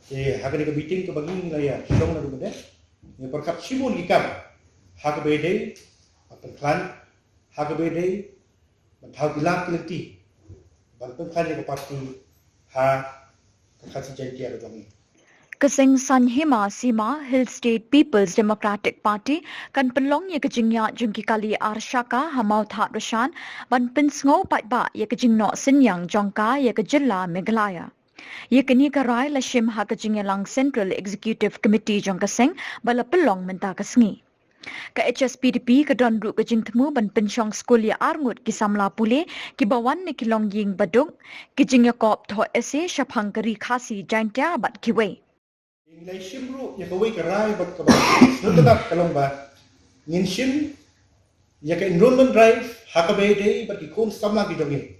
Hagani ka meeting ka bagi ngaya siyong na lumade. Ni perkat simul gikam. Hagabede penklan hagabede bantau gilak kilenti. Ban penklan ka parti ha kasi jantia ka dongi. Kasing Sanhima Sima Hill State People's Democratic Party kan pelong ye kejingya jungki kali Arshaka Hamau That Rashan ban pinsngo patba ye kejingno Sinyang Jongka ye kejilla Meghalaya. Ye kini karai lashim ha kejingya lang Central Executive Committee Jongkaseng bala pelong menta kasngi. Ka HSPDP ka don ru kejing temu ban pensyong skul ya arngut ki samla pule ki bawan ni kilong ying badung kejingya kop tho ese shaphang kari khasi jaintia bat kiwe. Nilai simru ya kawai kerai bat ka setelah kalong ba ngin sim ya ka enrollment drive hakabede bat ki kon samla ki dongi.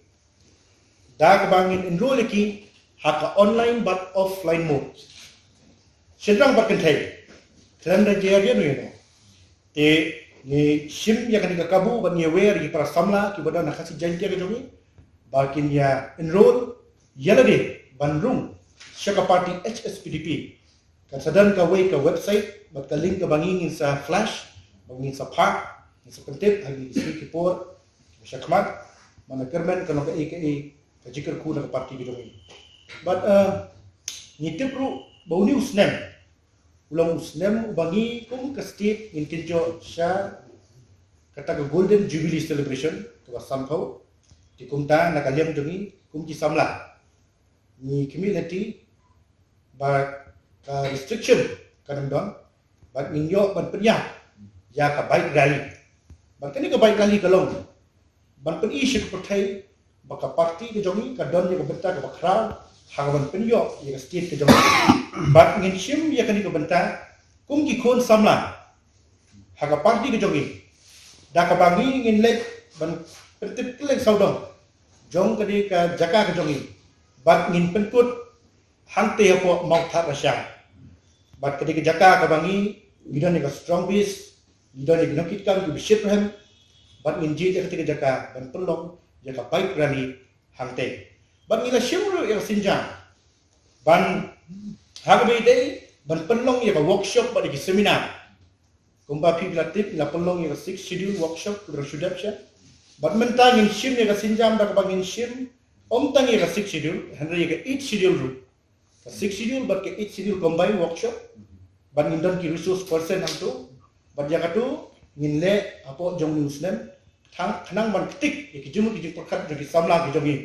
Da ka bangin enroll ki haka online but offline mode. Sedang bat kentai. Kelam da jaya dia no. Te ni sim ya kan kabu ban ye wer ki para samla ki bada nakasi jantia ki dongi. Bakin ya enroll yalade bandung syaka party HSPDP. Kan sadan ka way ka website bat ka link ka bangingin sa flash bangingin sa park sa pentip agi isi kipor syakmat mana kermen kan ka AKA ka jikir ku na parti bidong but ni tipru bau ni usnem ulang usnem bangi kum ka state in kinjo sha kata ka golden jubilee celebration ka sampau di kumta na kaliam dongi kum ki samla ni community but restriction kadang don bat ninyo ban penyah ya ka baik rally ban kini ka baik rally kalong ban pen issue pertai baka parti ke jongi ka don ya ka benta ka bakra ha ban penyo ya ka state ke jongi bat ngin shim ya kani ka benta kum ki kon samla ha ka parti ke jongi da ka bangi ngin lek ban pentip lek saudong jong kadi ka jaka ke jongi bat ngin penkut hante apa mau That Rashan. But ketika jaka kabangi, gidan ni ka strong base, gidan ni ginakit ka ki biship hem, but injit ketika jaka ban pelong jaka baik rally hante. But ngila shimru ya sinjang. Ban hagabe day ban pelong ya ka workshop ba di seminar. Kumba pi bilatip ila pelong ya ka 6 schedule workshop ku sudap sya. But mentangin shim ya ka sinjang da kabangin shim, omtang ya ka 6 schedule, henry ya ka 8 schedule ru. 6 schedule but ke 8 schedule combine workshop ban ngindon ki resource person hang tu ban jaga tu nginle apo jong muslim thanang ban ketik ki jumu ki perkat ki samla ki jogi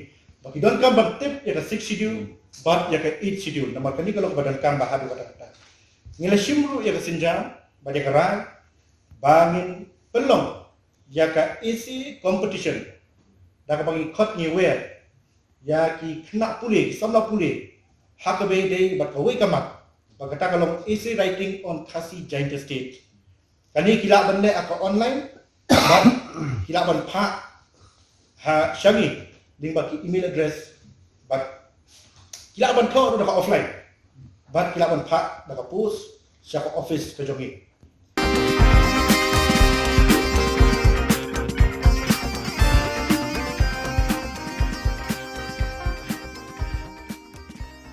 baki don kam ban tip ya 6 schedule but ya ke 8 schedule nama kani kalau badan kam bahadu kata ngile shimru ya ke sinjang ba ya kara bangin pelong ya ka easy competition da ka bagi khot ni wer ya ki kena pule ki samla pule hakabe day bat kawai kamak bagata kalong essay writing on Khasi Giant Estate kani kila bande aka online bat kila ban pha ha shami ding baki email address bat kila ban kau dah offline bat kila ban pha dah post siapa office ke jongi